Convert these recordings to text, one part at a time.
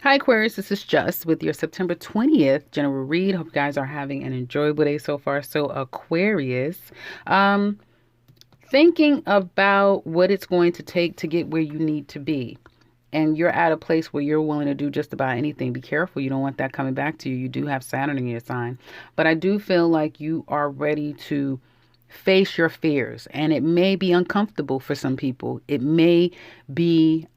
Hi, Aquarius. This is Just with your September 20th general read. Hope you guys are having an enjoyable day so far. So, Aquarius, um, thinking about what it's going to take to get where you need to be. And you're at a place where you're willing to do just about anything. Be careful. You don't want that coming back to you. You do have Saturn in your sign. But I do feel like you are ready to face your fears. And it may be uncomfortable for some people. It may be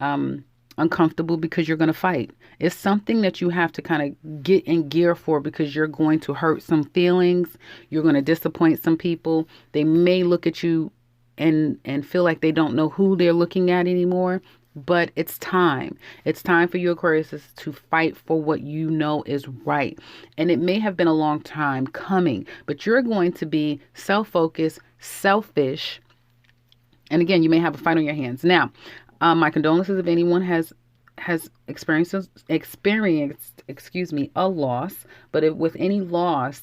uncomfortable because you're going to fight. It's something that you have to kind of get in gear for because you're going to hurt some feelings. You're going to disappoint some people. They may look at you and feel like they don't know who they're looking at anymore. But it's time. It's time for you, Aquarius, to fight for what you know is right. And it may have been a long time coming, but you're going to be self-focused, selfish. And again, you may have a fight on your hands. Now, my condolences if anyone has experienced, a loss. But with any loss,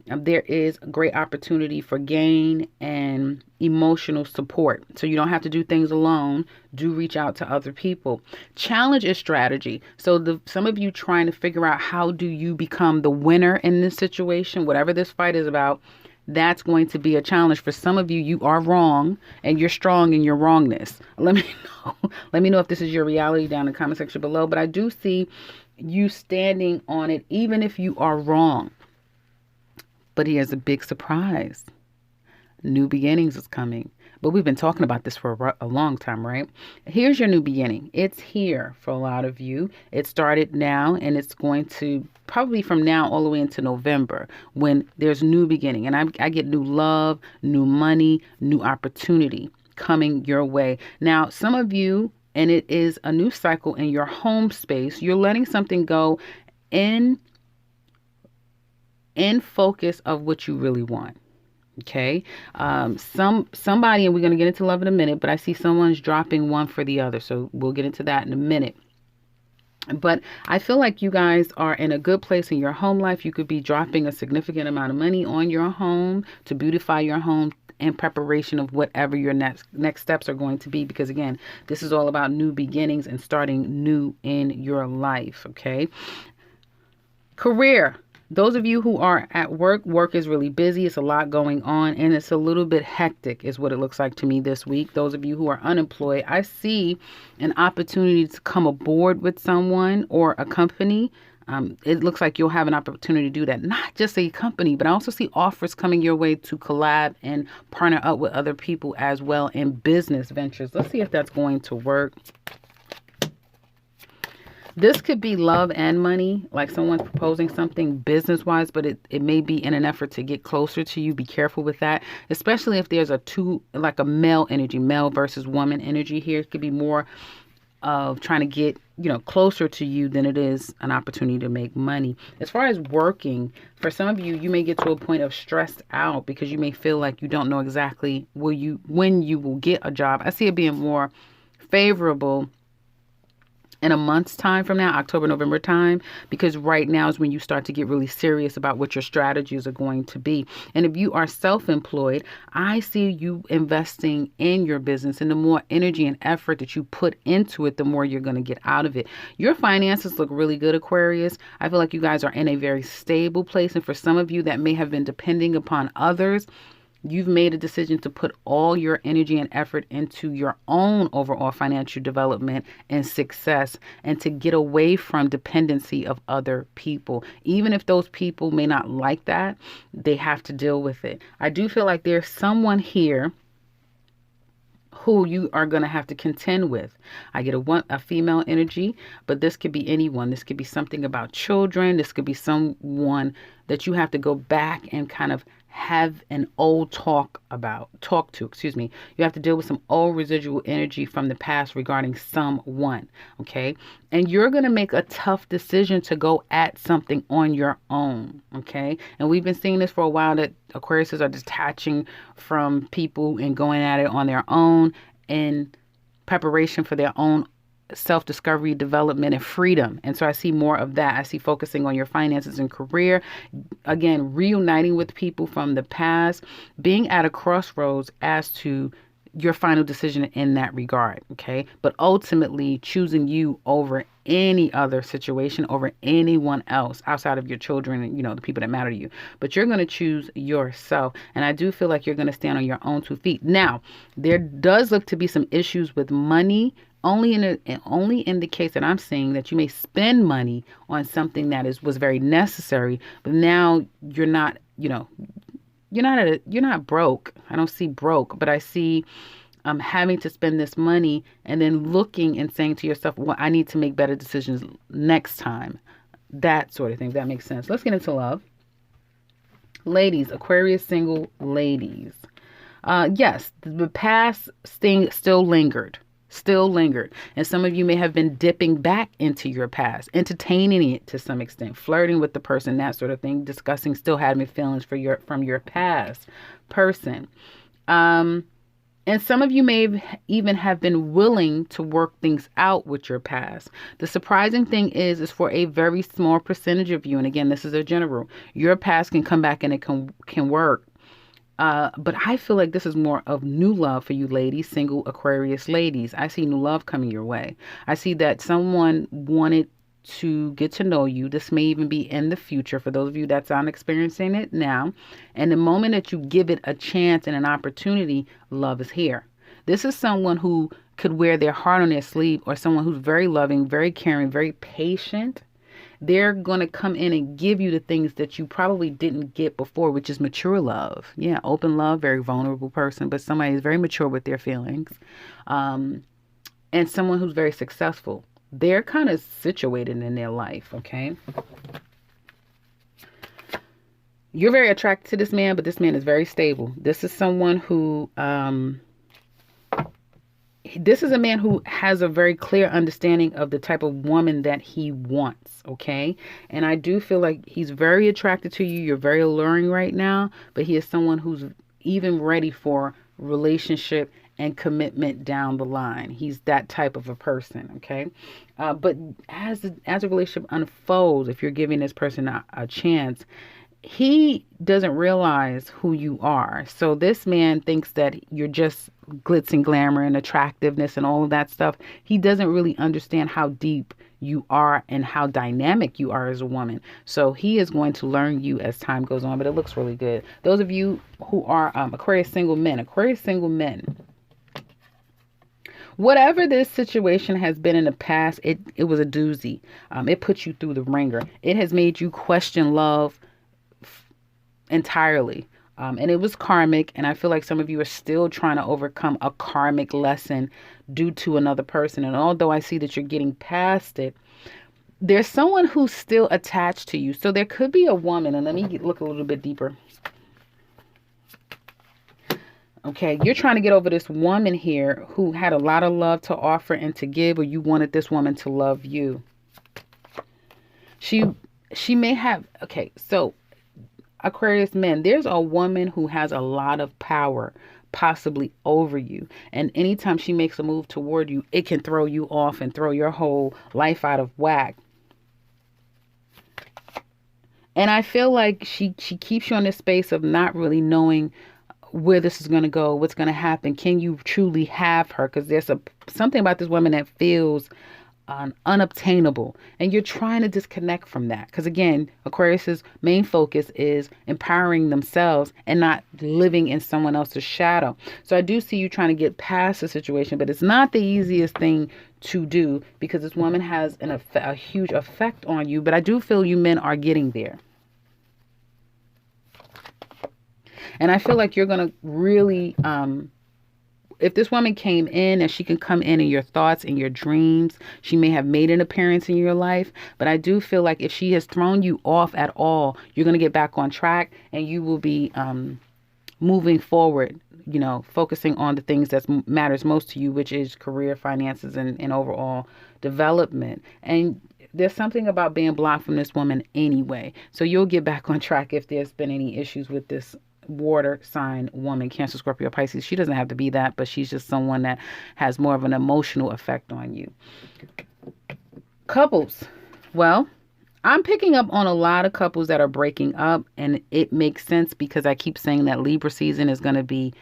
there is a great opportunity for gain and emotional support. So you don't have to do things alone. Do reach out to other people. Challenge is strategy. So some of you trying to figure out how do you become the winner in this situation, whatever this fight is about. That's going to be a challenge for some of you. You are wrong and you're strong in your wrongness. Let me know. Let me know if this is your reality down in the comment section below. But I do see you standing on it, even if you are wrong. But here's a big surprise. New beginnings is coming. But we've been talking about this for a long time, right? Here's your new beginning. It's here for a lot of you. It started now, and it's going to probably from now all the way into November when there's new beginning. And I get new love, new money, new opportunity coming your way. Now, some of you, and it is a new cycle in your home space, you're letting something go in focus of what you really want. Okay. Somebody, and we're going to get into love in a minute, but I see someone's dropping one for the other. So we'll get into that in a minute. But I feel like you guys are in a good place in your home life. You could be dropping a significant amount of money on your home to beautify your home in preparation of whatever your next steps are going to be. Because again, this is all about new beginnings and starting new in your life. Okay. Career. Those of you who are at work is really busy. It's a lot going on and it's a little bit hectic is what it looks like to me this week. Those of you who are unemployed, I see an opportunity to come aboard with someone or a company. It looks like you'll have an opportunity to do that. Not just a company, but I also see offers coming your way to collab and partner up with other people as well in business ventures. Let's see if that's going to work. This could be love and money, like someone's proposing something business-wise, but it may be in an effort to get closer to you. Be careful with that, especially if there's like a male energy, male versus woman energy here. It could be more of trying to get, closer to you than it is an opportunity to make money. As far as working, for some of you, you may get to a point of stressed out because you may feel like you don't know exactly when you will get a job. I see it being more favorable in a month's time from now, October, November time, because right now is when you start to get really serious about what your strategies are going to be. And if you are self-employed, I see you investing in your business, and the more energy and effort that you put into it, the more you're going to get out of it. Your finances look really good, Aquarius. I feel like you guys are in a very stable place. And for some of you that may have been depending upon others, you've made a decision to put all your energy and effort into your own overall financial development and success and to get away from dependency of other people. Even if those people may not like that, they have to deal with it. I do feel like there's someone here who you are going to have to contend with. I get a female energy, but this could be anyone. This could be something about children. This could be someone that you have to go back and kind of have an old talk to. You have to deal with some old residual energy from the past regarding someone. Okay. And you're going to make a tough decision to go at something on your own. Okay. And we've been seeing this for a while, that Aquariuses are detaching from people and going at it on their own in preparation for their own self-discovery, development, and freedom. And so I see more of that. I see focusing on your finances and career. Again, reuniting with people from the past, being at a crossroads as to your final decision in that regard. Okay. But ultimately choosing you over any other situation, over anyone else outside of your children and, the people that matter to you. But you're going to choose yourself. And I do feel like you're going to stand on your own 2 feet. Now, there does look to be some issues with money. Only in the case that I'm seeing that you may spend money on something that was very necessary, but now you're not, you're not broke. I don't see broke, but I see having to spend this money and then looking and saying to yourself, well, I need to make better decisions next time. That sort of thing. If that makes sense. Let's get into love. Ladies, Aquarius single ladies. Yes, the past thing still lingered. And some of you may have been dipping back into your past, entertaining it to some extent, flirting with the person, that sort of thing, discussing still having feelings from your past person. And some of you may even have been willing to work things out with your past. The surprising thing is for a very small percentage of you, and again, this is a general, your past can come back and it can work. But I feel like this is more of new love for you ladies, single Aquarius ladies. I see new love coming your way. I see that someone wanted to get to know you. This may even be in the future for those of you that's not experiencing it now. And the moment that you give it a chance and an opportunity, love is here. This is someone who could wear their heart on their sleeve, or someone who's very loving, very caring, very patient. They're going to come in and give you the things that you probably didn't get before, which is mature love. Yeah, open love, very vulnerable person, but somebody who's very mature with their feelings. And someone who's very successful. They're kind of situated in their life, okay? You're very attracted to this man, but this man is very stable. This is someone who... This is a man who has a very clear understanding of the type of woman that he wants, okay? And I do feel like he's very attracted to you. You're very alluring right now, but he is someone who's even ready for relationship and commitment down the line. He's that type of a person, okay? But as a relationship unfolds, if you're giving this person a chance, he doesn't realize who you are. So this man thinks that you're just glitz and glamour and attractiveness and all of that stuff. He doesn't really understand how deep you are and how dynamic you are as a woman. So he is going to learn you as time goes on, but it looks really good. Those of you who are Aquarius single men, whatever this situation has been in the past, it was a doozy. It put you through the ringer. It has made you question love entirely. And it was karmic. And I feel like some of you are still trying to overcome a karmic lesson due to another person. And although I see that you're getting past it, there's someone who's still attached to you. So there could be a woman, and let me look a little bit deeper. Okay, you're trying to get over this woman here who had a lot of love to offer and to give, or you wanted this woman to love you. She may have, okay, so Aquarius men, there's a woman who has a lot of power possibly over you. And anytime she makes a move toward you, it can throw you off and throw your whole life out of whack. And I feel like she keeps you in this space of not really knowing where this is going to go, what's going to happen. Can you truly have her? Because there's something about this woman that feels unobtainable, and you're trying to disconnect from that. Because again, Aquarius's main focus is empowering themselves and not living in someone else's shadow. So I do see you trying to get past the situation, but it's not the easiest thing to do because this woman has a huge effect on you. But I do feel you men are getting there. And I feel like you're going to really, if this woman came in, and she can come in your thoughts and your dreams, she may have made an appearance in your life. But I do feel like if she has thrown you off at all, you're going to get back on track and you will be moving forward, focusing on the things that matters most to you, which is career, finances, and overall development. And there's something about being blocked from this woman anyway. So you'll get back on track if there's been any issues with this water sign woman, Cancer, Scorpio, Pisces. She doesn't have to be that, but she's just someone that has more of an emotional effect on you. Couples. Well, I'm picking up on a lot of couples that are breaking up, and it makes sense because I keep saying that Libra season is going to be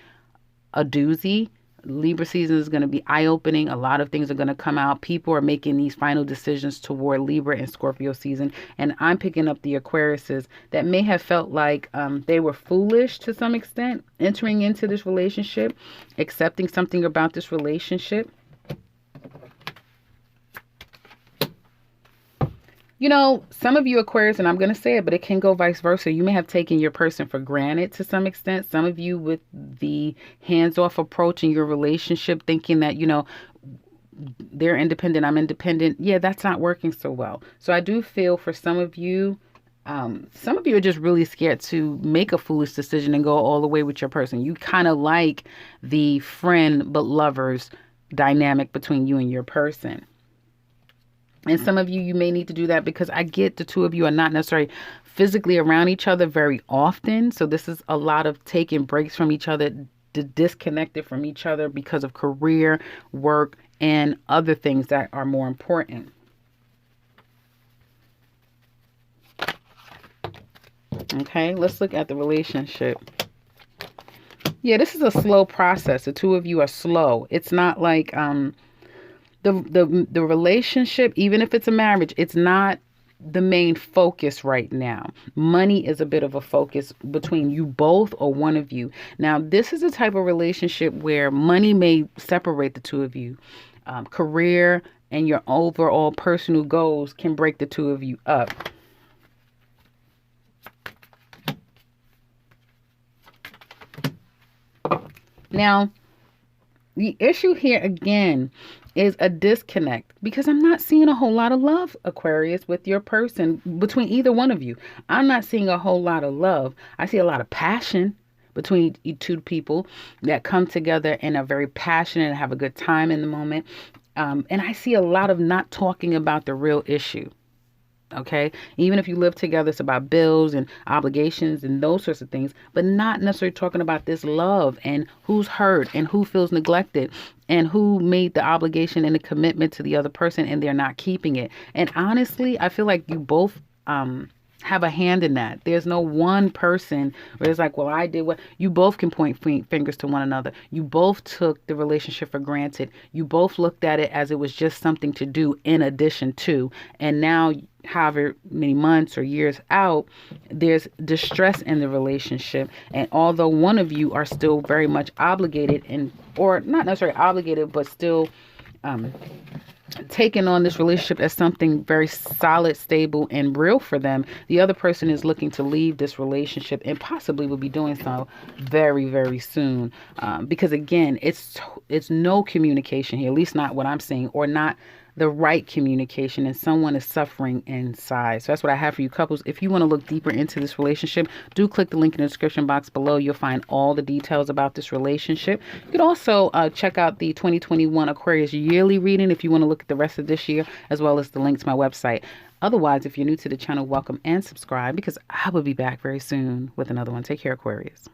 a doozy. Libra season is going to be eye-opening. A lot of things are going to come out. People are making these final decisions toward Libra and Scorpio season. And I'm picking up the Aquariuses that may have felt like they were foolish to some extent entering into this relationship, accepting something about this relationship. You know, some of you Aquarius, and I'm going to say it, but it can go vice versa. You may have taken your person for granted to some extent. Some of you with the hands-off approach in your relationship, thinking that, you know, they're independent, I'm independent. Yeah, that's not working so well. So I do feel for some of you are just really scared to make a foolish decision and go all the way with your person. You kind of like the friend but lovers dynamic between you and your person. And some of you may need to do that because I get the two of you are not necessarily physically around each other very often. So this is a lot of taking breaks from each other, disconnected from each other because of career, work, and other things that are more important. Okay, let's look at the relationship. Yeah, this is a slow process. The two of you are slow. It's not like the relationship, even if it's a marriage, it's not the main focus right now. Money is a bit of a focus between you both or one of you. Now, this is a type of relationship where money may separate the two of you. Career and your overall personal goals can break the two of you up. Now, the issue here again is a disconnect because I'm not seeing a whole lot of love, Aquarius, with your person, between either one of you. I'm not seeing a whole lot of love. I see a lot of passion between two people that come together and are very passionate and have a good time in the moment. And I see a lot of not talking about the real issue. Okay, even if you live together, it's about bills and obligations and those sorts of things, but not necessarily talking about this love and who's hurt and who feels neglected and who made the obligation and the commitment to the other person and they're not keeping it. And honestly, I feel like you both have a hand in that. There's no one person where it's like, well, I did what. You both can point fingers to one another. You both took the relationship for granted. You both looked at it as it was just something to do in addition to. And now, however many months or years out, there's distress in the relationship. And although one of you are still very much obligated or not necessarily obligated, but still taking on this relationship as something very solid, stable, and real for them, the other person is looking to leave this relationship and possibly will be doing so very, very soon. Because again, it's no communication here, at least not what I'm seeing, or not the right communication, and someone is suffering inside. So that's what I have for you couples. If you want to look deeper into this relationship, do click the link in the description box below. You'll find all the details about this relationship. You can also check out the 2021 Aquarius yearly reading if you want to look at the rest of this year, as well as the link to my website. Otherwise, if you're new to the channel, welcome and subscribe because I will be back very soon with another one. Take care, Aquarius.